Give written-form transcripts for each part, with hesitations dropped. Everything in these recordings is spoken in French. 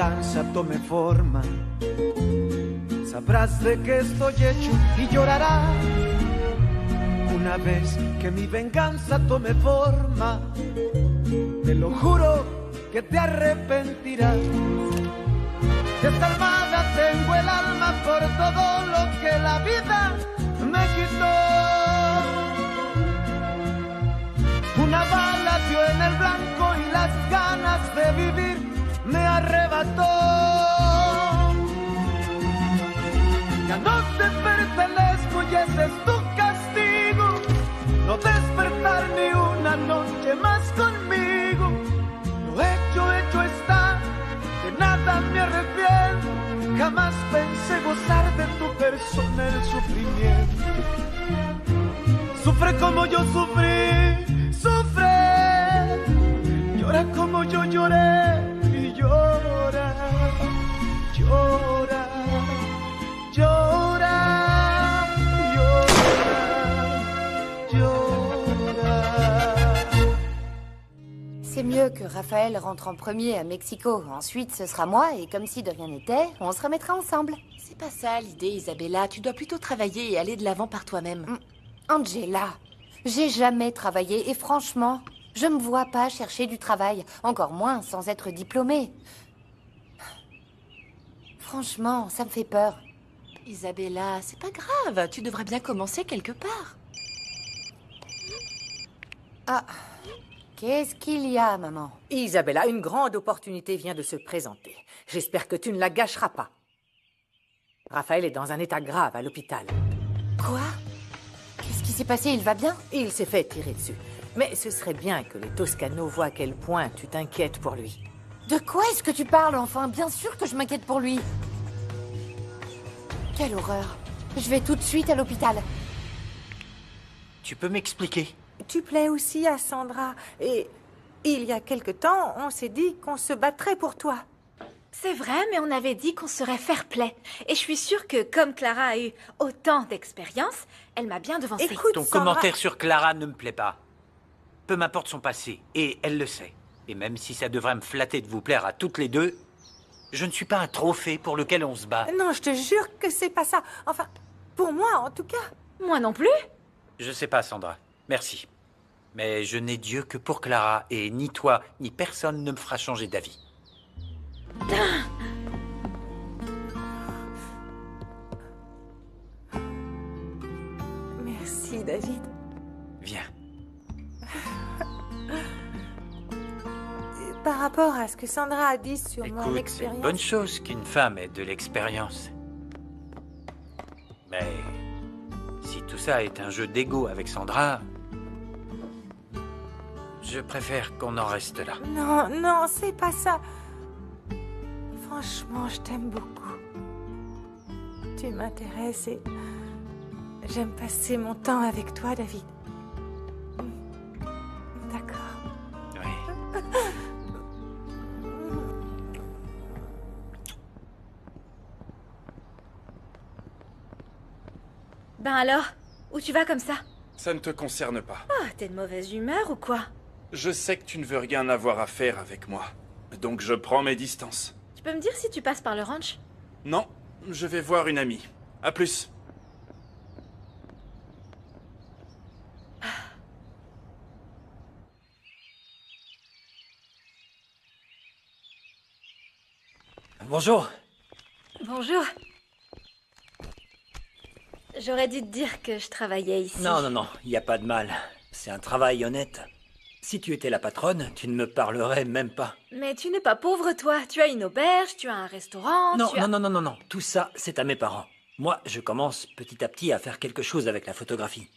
venganza tome forma, sabrás de qué estoy hecho y llorarás. Una vez que mi venganza tome forma, te lo juro que te arrepentirás. De esta almohada tengo el alma por todo lo que la vida me quitó. Una bala dio en el blanco y las ganas de vivir me arrebató. Ya no te pertenezco y ese es tu castigo, no despertar ni una noche más conmigo. Lo hecho está, de nada me arrepiento. Jamás pensé gozar de tu persona el sufrimiento. Sufre como yo sufrí, sufre. Llora como yo lloré y llora, llora, llora, llora, llora. C'est mieux que Raphaël rentre en premier à Mexico. Ensuite, ce sera moi, et comme si de rien n'était, on se remettra ensemble. C'est pas ça l'idée, Isabella. Tu dois plutôt travailler et aller de l'avant par toi-même. Angela, j'ai jamais travaillé, et franchement, je me vois pas chercher du travail, encore moins sans être diplômée. Franchement, ça me fait peur. Isabella, c'est pas grave. Tu devrais bien commencer quelque part. Ah, qu'est-ce qu'il y a, maman? Isabella, une grande opportunité vient de se présenter. J'espère que tu ne la gâcheras pas. Raphaël est dans un état grave à l'hôpital. Quoi? Qu'est-ce qui s'est passé? Il va bien? Il s'est fait tirer dessus. Mais ce serait bien que les Toscano voient à quel point tu t'inquiètes pour lui. De quoi est-ce que tu parles, enfin? Bien sûr que je m'inquiète pour lui. Quelle horreur. Je vais tout de suite à l'hôpital. Tu peux m'expliquer? Tu plais aussi à Sandra. Et il y a quelque temps, on s'est dit qu'on se battrait pour toi. C'est vrai, mais on avait dit qu'on serait fair-play. Et je suis sûre que, comme Clara a eu autant d'expérience, elle m'a bien devancée. Écoute, Ton Sandra... commentaire sur Clara ne me plaît pas. Peu m'importe son passé, et elle le sait. Et même si ça devrait me flatter de vous plaire à toutes les deux, je ne suis pas un trophée pour lequel on se bat. Non, je te jure que c'est pas ça. Enfin, pour moi, en tout cas. Moi non plus. Je sais pas, Sandra. Merci. Mais je n'ai Dieu que pour Clara, et ni toi, ni personne ne me fera changer d'avis. Merci, David. Viens. Par rapport à ce que Sandra a dit sur mon Écoute, c'est expérience... une bonne chose qu'une femme ait de l'expérience. Mais si tout ça est un jeu d'ego avec Sandra, je préfère qu'on en reste là. Non, non, c'est pas ça. Franchement, je t'aime beaucoup. Tu m'intéresses et j'aime passer mon temps avec toi, David. D'accord. Oui. Ben alors, où tu vas comme ça? Ça ne te concerne pas. Oh, t'es de mauvaise humeur ou quoi? Je sais que tu ne veux rien avoir à faire avec moi. Donc je prends mes distances. Tu peux me dire si tu passes par le ranch? Non, je vais voir une amie. À plus. Bonjour. Bonjour. J'aurais dû te dire que je travaillais ici. Non, non, non, il n'y a pas de mal. C'est un travail honnête. Si tu étais la patronne, tu ne me parlerais même pas. Mais tu n'es pas pauvre, toi. Tu as une auberge, tu as un restaurant, Non, tu as... non, non, non, non, non. Tout ça, c'est à mes parents. Moi, je commence petit à petit à faire quelque chose avec la photographie.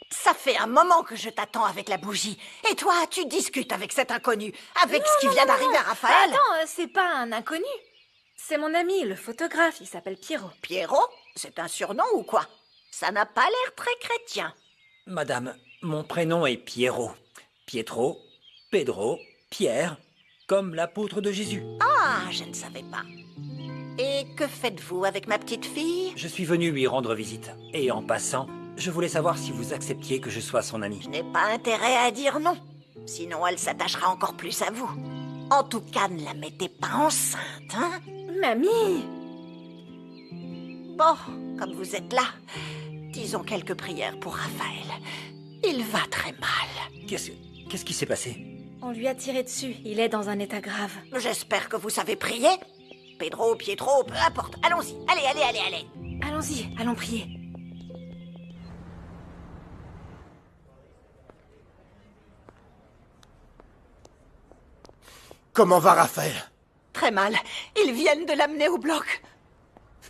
Ça fait un moment que je t'attends avec la bougie. Et toi, tu discutes avec cet inconnu, avec ce qui vient d'arriver à Raphaël. Attends, c'est pas un inconnu. C'est mon ami, le photographe, il s'appelle Pierrot. Pierrot, c'est un surnom ou quoi? Ça n'a pas l'air très chrétien. Madame, mon prénom est Pierrot. Pietro, Pedro, Pierre, comme l'apôtre de Jésus. Ah, je ne savais pas. Et que faites-vous avec ma petite fille? Je suis venu lui rendre visite. Et en passant, je voulais savoir si vous acceptiez que je sois son ami. Je n'ai pas intérêt à dire non. Sinon, elle s'attachera encore plus à vous. En tout cas, ne la mettez pas enceinte, hein? Mamie! Bon, comme vous êtes là, disons quelques prières pour Raphaël. Il va très mal. Qu'est-ce qui s'est passé? On lui a tiré dessus. Il est dans un état grave. J'espère que vous savez prier. Pedro, Pietro, peu importe. Allons-y. Allez. Allons-y, allons prier. Comment va Raphaël? Très mal. Ils viennent de l'amener au bloc.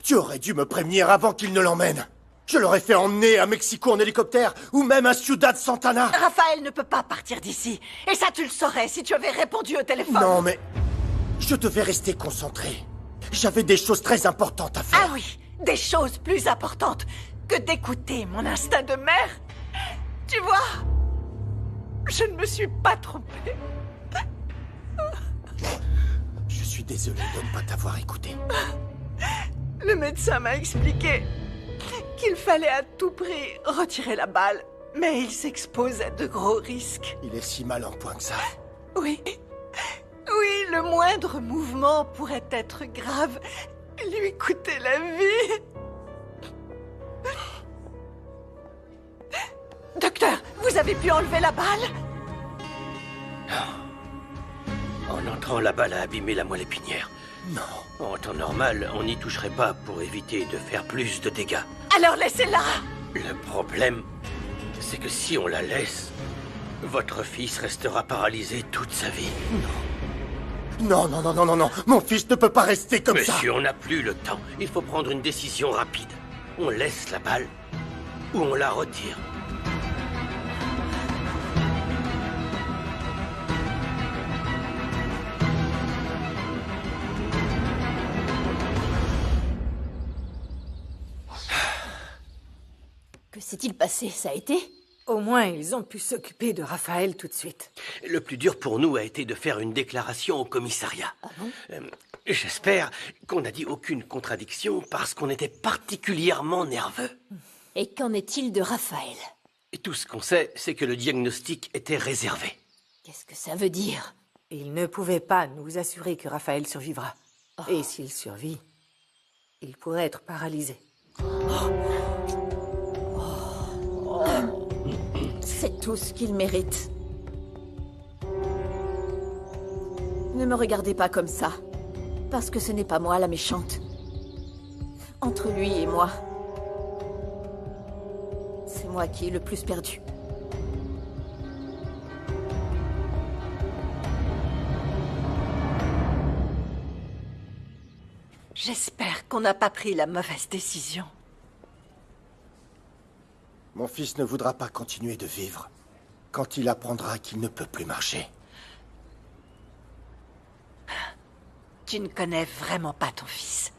Tu aurais dû me prévenir avant qu'il ne l'emmène. Je l'aurais fait emmener à Mexico en hélicoptère, ou même à Ciudad Santana. Raphaël ne peut pas partir d'ici. Et ça, tu le saurais si tu avais répondu au téléphone. Non, mais je devais rester concentré. J'avais des choses très importantes à faire. Ah oui, des choses plus importantes que d'écouter mon instinct de mère. Tu vois, je ne me suis pas trompée. Je suis désolé de ne pas t'avoir écouté. Le médecin m'a expliqué qu'il fallait à tout prix retirer la balle, mais il s'expose à de gros risques. Il est si mal en point que ça. Oui, le moindre mouvement pourrait être grave, lui coûter la vie. Docteur, vous avez pu enlever la balle? En entrant, la balle a abîmé la moelle épinière. Non. En temps normal, on n'y toucherait pas pour éviter de faire plus de dégâts. Alors laissez-la! Le problème, c'est que si on la laisse, votre fils restera paralysé toute sa vie. Non. Mon fils ne peut pas rester comme ça. Monsieur, on n'a plus le temps. Il faut prendre une décision rapide. On laisse la balle ou on la retire. Que s'est-il passé? Ça a été? Au moins, ils ont pu s'occuper de Raphaël tout de suite. Le plus dur pour nous a été de faire une déclaration au commissariat. Ah bon? J'espère qu'on n'a dit aucune contradiction parce qu'on était particulièrement nerveux. Et qu'en est-il de Raphaël? Et tout ce qu'on sait, c'est que le diagnostic était réservé. Qu'est-ce que ça veut dire? Ils ne pouvaient pas nous assurer que Raphaël survivra. Et s'il survit, il pourrait être paralysé. C'est tout ce qu'il mérite. Ne me regardez pas comme ça, parce que ce n'est pas moi la méchante. Entre lui et moi, c'est moi qui ai le plus perdu. J'espère qu'on n'a pas pris la mauvaise décision. Mon fils ne voudra pas continuer de vivre quand il apprendra qu'il ne peut plus marcher. Tu ne connais vraiment pas ton fils.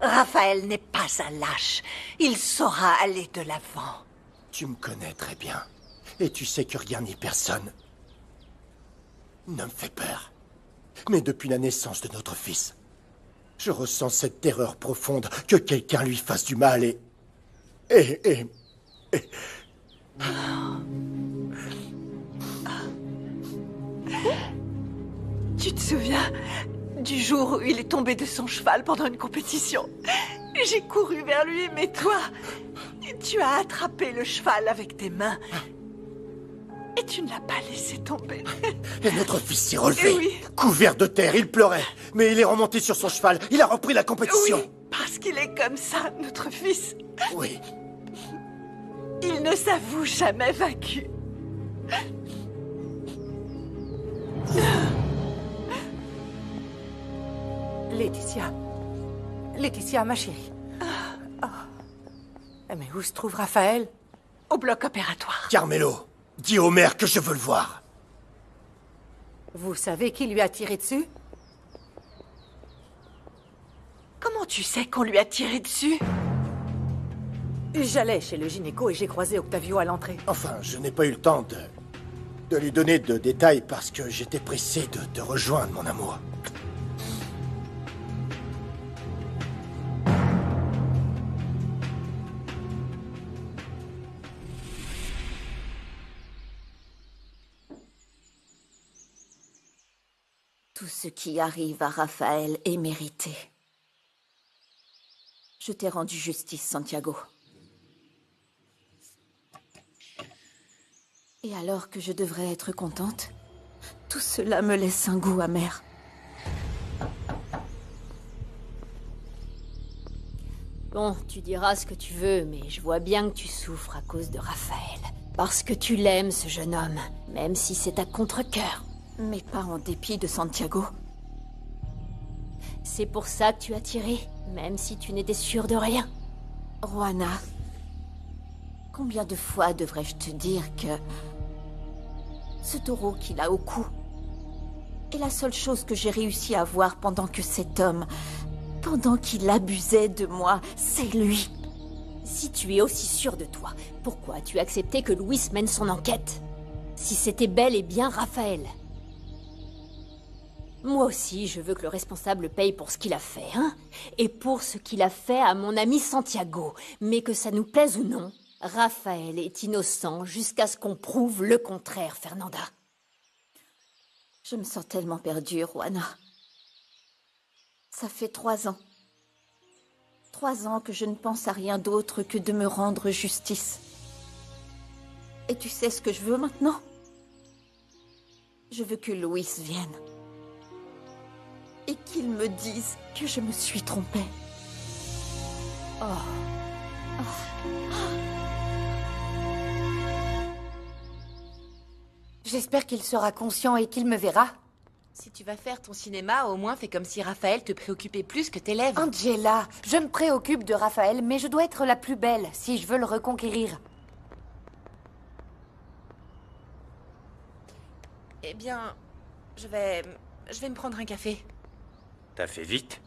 Raphaël n'est pas un lâche. Il saura aller de l'avant. Tu me connais très bien. Et tu sais que rien ni personne ne me fait peur. Mais depuis la naissance de notre fils, je ressens cette terreur profonde que quelqu'un lui fasse du mal et... Tu te souviens du jour où il est tombé de son cheval pendant une compétition? J'ai couru vers lui, mais toi, tu as attrapé le cheval avec tes mains. Et tu ne l'as pas laissé tomber. Et notre fils s'est relevé. Oui. Couvert de terre, il pleurait. Mais il est remonté sur son cheval. Il a repris la compétition. Oui, parce qu'il est comme ça, notre fils. Oui. Il ne s'avoue jamais vaincu. Laetitia, ma chérie. Oh. Mais où se trouve Raphaël? Au bloc opératoire. Carmelo, dis au maire que je veux le voir. Vous savez qui lui a tiré dessus? Comment tu sais qu'on lui a tiré dessus? J'allais chez le gynéco et j'ai croisé Octavio à l'entrée. Enfin, je n'ai pas eu le temps de lui donner de détails parce que j'étais pressé de te rejoindre, mon amour. Tout ce qui arrive à Raphaël est mérité. Je t'ai rendu justice, Santiago. Et alors que je devrais être contente, tout cela me laisse un goût amer. Bon, tu diras ce que tu veux, mais je vois bien que tu souffres à cause de Raphaël. Parce que tu l'aimes, ce jeune homme, même si c'est à contre-cœur. Mais pas en dépit de Santiago. C'est pour ça que tu as tiré, même si tu n'étais sûre de rien. Juana, combien de fois devrais-je te dire que... ce taureau qu'il a au cou est la seule chose que j'ai réussi à voir pendant que cet homme... pendant qu'il abusait de moi, c'est lui. Si tu es aussi sûre de toi, pourquoi as-tu accepté que Luis mène son enquête? Si c'était bel et bien Raphaël. Moi aussi, je veux que le responsable paye pour ce qu'il a fait, hein? Et pour ce qu'il a fait à mon ami Santiago. Mais que ça nous plaise ou non, Raphaël est innocent jusqu'à ce qu'on prouve le contraire, Fernanda. Je me sens tellement perdue, Juana. Ça fait 3 ans. 3 ans que je ne pense à rien d'autre que de me rendre justice. Et tu sais ce que je veux maintenant? Je veux que Luis vienne. Et qu'il me dise que je me suis trompée. Oh. J'espère qu'il sera conscient et qu'il me verra. Si tu vas faire ton cinéma, au moins fais comme si Raphaël te préoccupait plus que tes lèvres. Angela, je me préoccupe de Raphaël, mais je dois être la plus belle si je veux le reconquérir. Eh bien, je vais me prendre un café. T'as fait vite.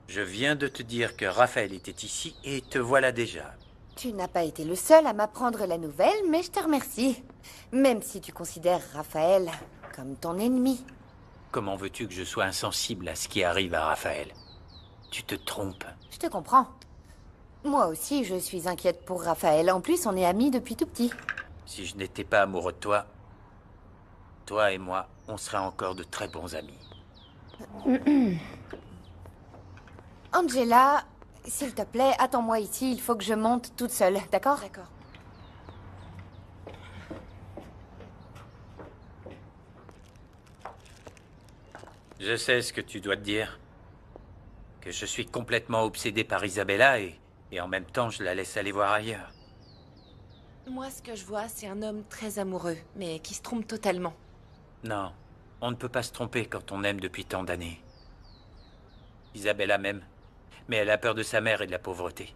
Je viens de te dire que Raphaël était ici et te voilà déjà. Tu n'as pas été le seul à m'apprendre la nouvelle, mais je te remercie. Même si tu considères Raphaël comme ton ennemi. Comment veux-tu que je sois insensible à ce qui arrive à Raphaël? Tu te trompes. Je te comprends. Moi aussi, je suis inquiète pour Raphaël. En plus, on est amis depuis tout petit. Si je n'étais pas amoureux de toi, toi et moi, on serait encore de très bons amis. Angela, s'il te plaît, attends-moi ici. Il faut que je monte toute seule, d'accord? D'accord. Je sais ce que tu dois te dire. Que je suis complètement obsédé par Isabella et en même temps, je la laisse aller voir ailleurs. Moi, ce que je vois, c'est un homme très amoureux, mais qui se trompe totalement. Non, on ne peut pas se tromper quand on aime depuis tant d'années. Isabella m'aime, mais elle a peur de sa mère et de la pauvreté.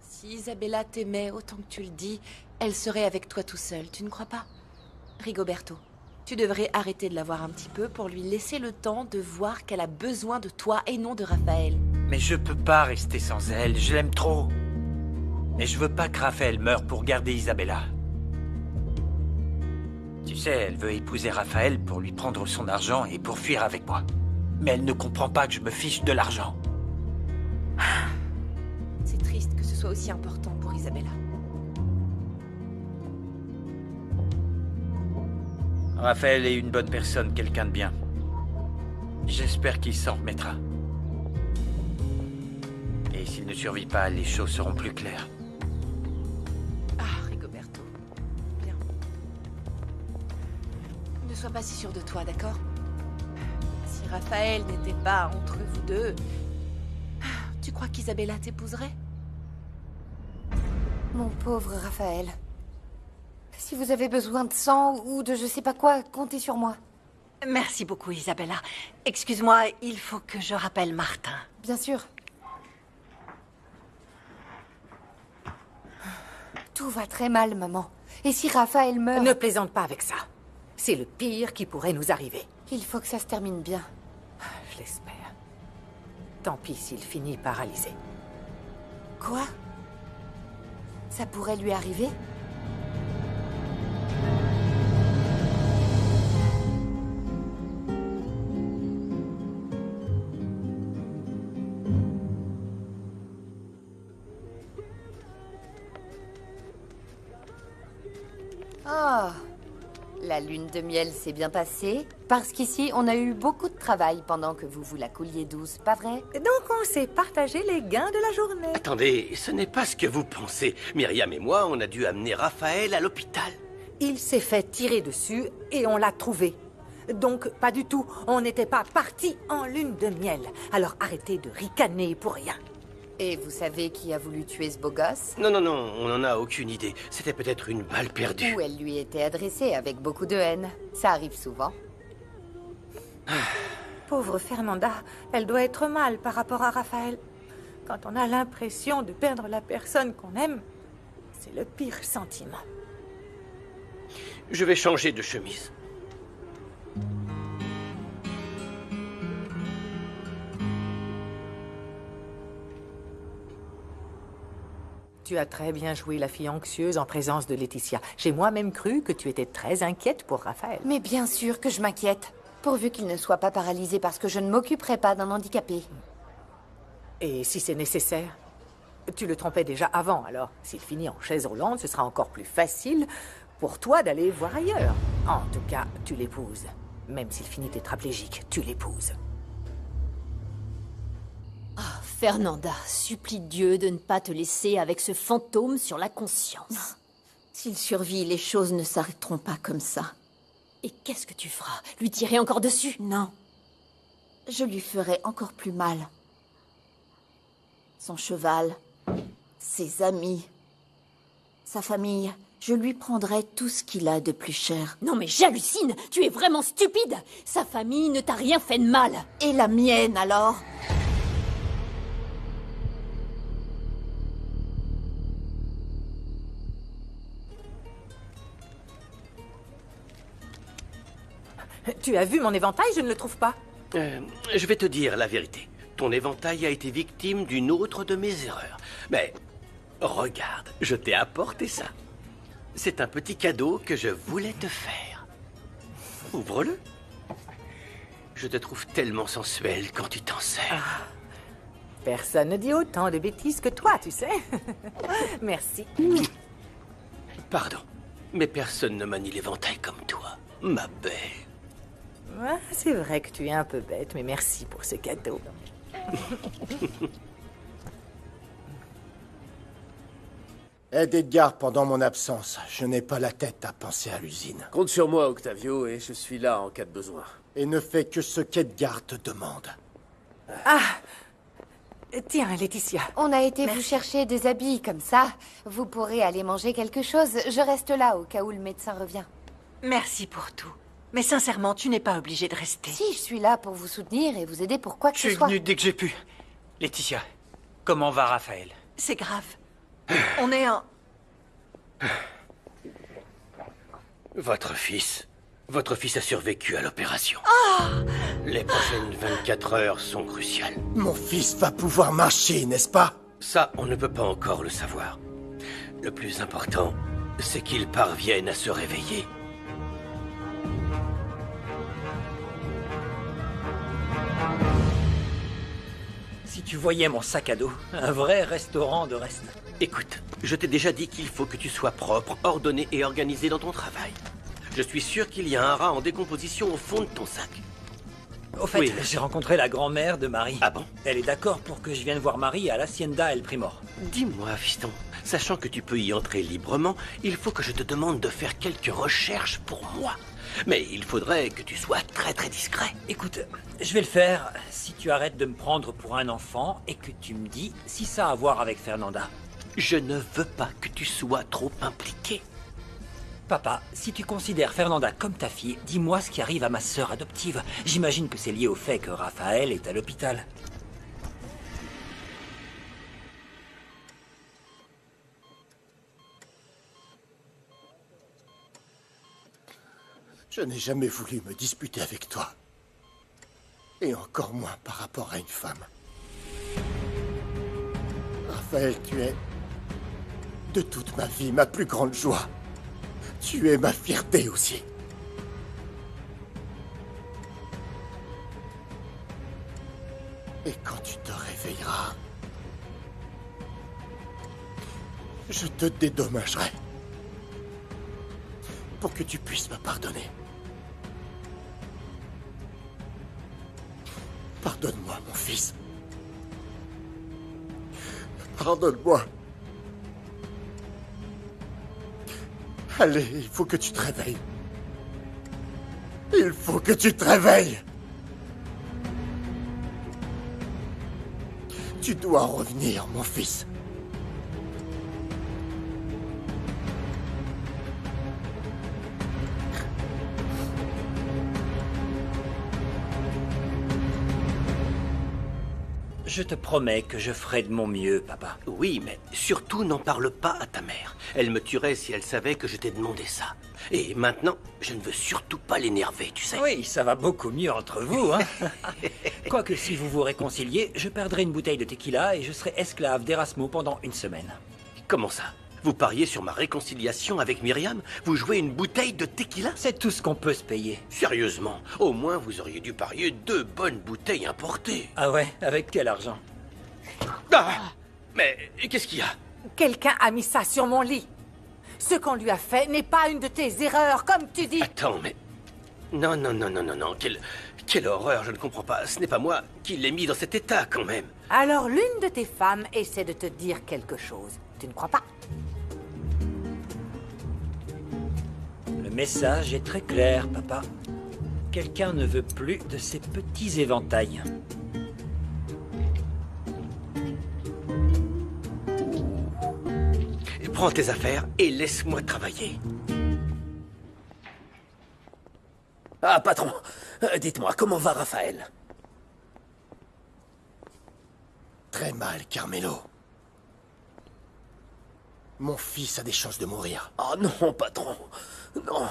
Si Isabella t'aimait autant que tu le dis, elle serait avec toi tout seul, tu ne crois pas? Rigoberto, tu devrais arrêter de la voir un petit peu pour lui laisser le temps de voir qu'elle a besoin de toi et non de Raphaël. Mais je peux pas rester sans elle, je l'aime trop. Et je veux pas que Raphaël meure pour garder Isabella. Tu sais, elle veut épouser Raphaël pour lui prendre son argent et pour fuir avec moi. Mais elle ne comprend pas que je me fiche de l'argent. C'est triste que ce soit aussi important pour Isabella. Raphaël est une bonne personne, quelqu'un de bien. J'espère qu'il s'en remettra. Et s'il ne survit pas, les choses seront plus claires. Ah, Rigoberto. Bien. Ne sois pas si sûr de toi, d'accord? Si Raphaël n'était pas entre vous deux, tu crois qu'Isabella t'épouserait? Mon pauvre Raphaël. Si vous avez besoin de sang ou de je sais pas quoi, comptez sur moi. Merci beaucoup, Isabella. Excuse-moi, il faut que je rappelle Martin. Bien sûr. Tout va très mal, maman. Et si Raphaël meurt... Ne plaisante pas avec ça. C'est le pire qui pourrait nous arriver. Il faut que ça se termine bien. Je l'espère. Tant pis s'il finit paralysé. Quoi? Ça pourrait lui arriver? Oh, La lune de miel s'est bien passée, parce qu'ici, on a eu beaucoup de travail pendant que vous la couliez douce, pas vrai? Donc on s'est partagé les gains de la journée. Attendez, ce n'est pas ce que vous pensez. Myriam et moi, on a dû amener Raphaël à l'hôpital. Il s'est fait tirer dessus et on l'a trouvé. Donc, pas du tout. On n'était pas partis en lune de miel. Alors arrêtez de ricaner pour rien. Et vous savez qui a voulu tuer ce beau gosse? Non, on n'en a aucune idée. C'était peut-être une balle perdue. Ou elle lui était adressée avec beaucoup de haine. Ça arrive souvent. Pauvre Fernanda, elle doit être mal par rapport à Raphaël. Quand on a l'impression de perdre la personne qu'on aime, c'est le pire sentiment. Je vais changer de chemise. Tu as très bien joué la fille anxieuse en présence de Laetitia. J'ai moi-même cru que tu étais très inquiète pour Raphaël. Mais bien sûr que je m'inquiète. Pourvu qu'il ne soit pas paralysé parce que je ne m'occuperai pas d'un handicapé. Et si c'est nécessaire? Tu le trompais déjà avant, alors s'il finit en chaise roulante, ce sera encore plus facile pour toi d'aller voir ailleurs. En tout cas, tu l'épouses. Même s'il finit tétraplégique, tu l'épouses. Fernanda, supplie Dieu de ne pas te laisser avec ce fantôme sur la conscience. S'il survit, les choses ne s'arrêteront pas comme ça. Et qu'est-ce que tu feras? Lui tirer encore dessus? Non. Je lui ferai encore plus mal. Son cheval, ses amis, sa famille, je lui prendrai tout ce qu'il a de plus cher. Non mais j'hallucine! Tu es vraiment stupide! Sa famille ne t'a rien fait de mal! Et la mienne alors? Tu as vu mon éventail? Je ne le trouve pas. Je vais te dire la vérité. Ton éventail a été victime d'une autre de mes erreurs. Mais regarde, je t'ai apporté ça. C'est un petit cadeau que je voulais te faire. Ouvre-le. Je te trouve tellement sensuelle quand tu t'en sers. Personne ne dit autant de bêtises que toi, tu sais. Merci. Pardon, mais personne ne manie l'éventail comme toi, ma belle. Ah, c'est vrai que tu es un peu bête, mais merci pour ce cadeau. Aide Edgar pendant mon absence. Je n'ai pas la tête à penser à l'usine. Compte sur moi, Octavio, et je suis là en cas de besoin. Et ne fais que ce qu'Edgar te demande. Ah! Tiens, Laetitia. On a été vous chercher des habits, comme ça. Vous pourrez aller manger quelque chose. Je reste là au cas où le médecin revient. Merci pour tout. Mais sincèrement, tu n'es pas obligée de rester. Si, je suis là pour vous soutenir et vous aider pour quoi que ce soit. Je suis venu dès que j'ai pu. Laetitia, comment va Raphaël? C'est grave. On est en... Votre fils a survécu à l'opération. Oh! Les prochaines 24 heures sont cruciales. Mon fils va pouvoir marcher, n'est-ce pas? Ça, on ne peut pas encore le savoir. Le plus important, c'est qu'il parvienne à se réveiller. Si tu voyais mon sac à dos, un vrai restaurant de reste. Écoute, je t'ai déjà dit qu'il faut que tu sois propre, ordonné et organisé dans ton travail. Je suis sûr qu'il y a un rat en décomposition au fond de ton sac. Au fait, oui. J'ai rencontré la grand-mère de Marie. Ah bon? Elle est d'accord pour que je vienne voir Marie à l'Hacienda El Primor. Dis-moi, fiston, sachant que tu peux y entrer librement, il faut que je te demande de faire quelques recherches pour moi. Mais il faudrait que tu sois très très discret. Écoute, je vais le faire si tu arrêtes de me prendre pour un enfant et que tu me dis si ça a à voir avec Fernanda. Je ne veux pas que tu sois trop impliqué. Papa, si tu considères Fernanda comme ta fille, dis-moi ce qui arrive à ma sœur adoptive. J'imagine que c'est lié au fait que Raphaël est à l'hôpital. Je n'ai jamais voulu me disputer avec toi. Et encore moins par rapport à une femme. Raphaël, tu es... de toute ma vie, ma plus grande joie. Tu es ma fierté aussi. Et quand tu te réveilleras, je te dédommagerai. pour que tu puisses me pardonner. Pardonne-moi, mon fils. Pardonne-moi. Allez, il faut que tu te réveilles. Il faut que tu te réveilles. Tu dois revenir, mon fils. Je te promets que je ferai de mon mieux, papa. Oui, mais surtout n'en parle pas à ta mère. Elle me tuerait si elle savait que je t'ai demandé ça. Et maintenant, je ne veux surtout pas l'énerver, tu sais. Oui, ça va beaucoup mieux entre vous, hein. Quoique si vous vous réconciliez, je perdrai une bouteille de tequila et je serai esclave d'Erasmo pendant une semaine. Comment ça? Vous pariez sur ma réconciliation avec Myriam? Vous jouez une bouteille de tequila? C'est tout ce qu'on peut se payer. Sérieusement, au moins vous auriez dû parier 2 bonnes bouteilles importées. Ah ouais? Avec quel argent? Ah! Mais qu'est-ce qu'il y a? Quelqu'un a mis ça sur mon lit. Ce qu'on lui a fait n'est pas une de tes erreurs, comme tu dis. Attends, mais... Non. Quelle horreur, je ne comprends pas. Ce n'est pas moi qui l'ai mis dans cet état, quand même. Alors l'une de tes femmes essaie de te dire quelque chose. Tu ne crois pas? Le message est très clair, papa. Quelqu'un ne veut plus de ces petits éventails. Prends tes affaires et laisse-moi travailler. Ah, patron, dites-moi, comment va Raphaël? Très mal, Carmelo. Mon fils a des chances de mourir. Oh non, patron. Non,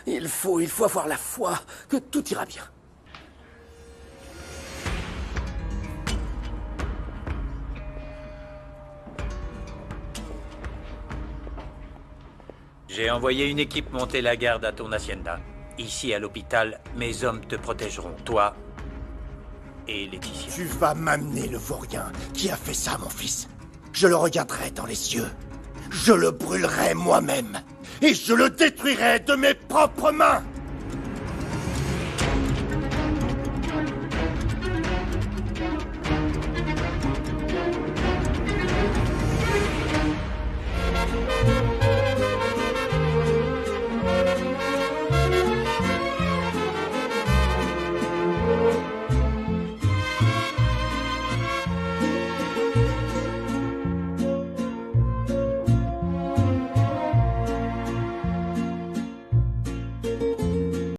il faut avoir la foi que tout ira bien. J'ai envoyé une équipe monter la garde à ton hacienda. Ici, à l'hôpital, mes hommes te protégeront, toi et Laetitia. Tu vas m'amener le vaurien qui a fait ça, mon fils. Je le regarderai dans les yeux. Je le brûlerai moi-même. Et je le détruirai de mes propres mains.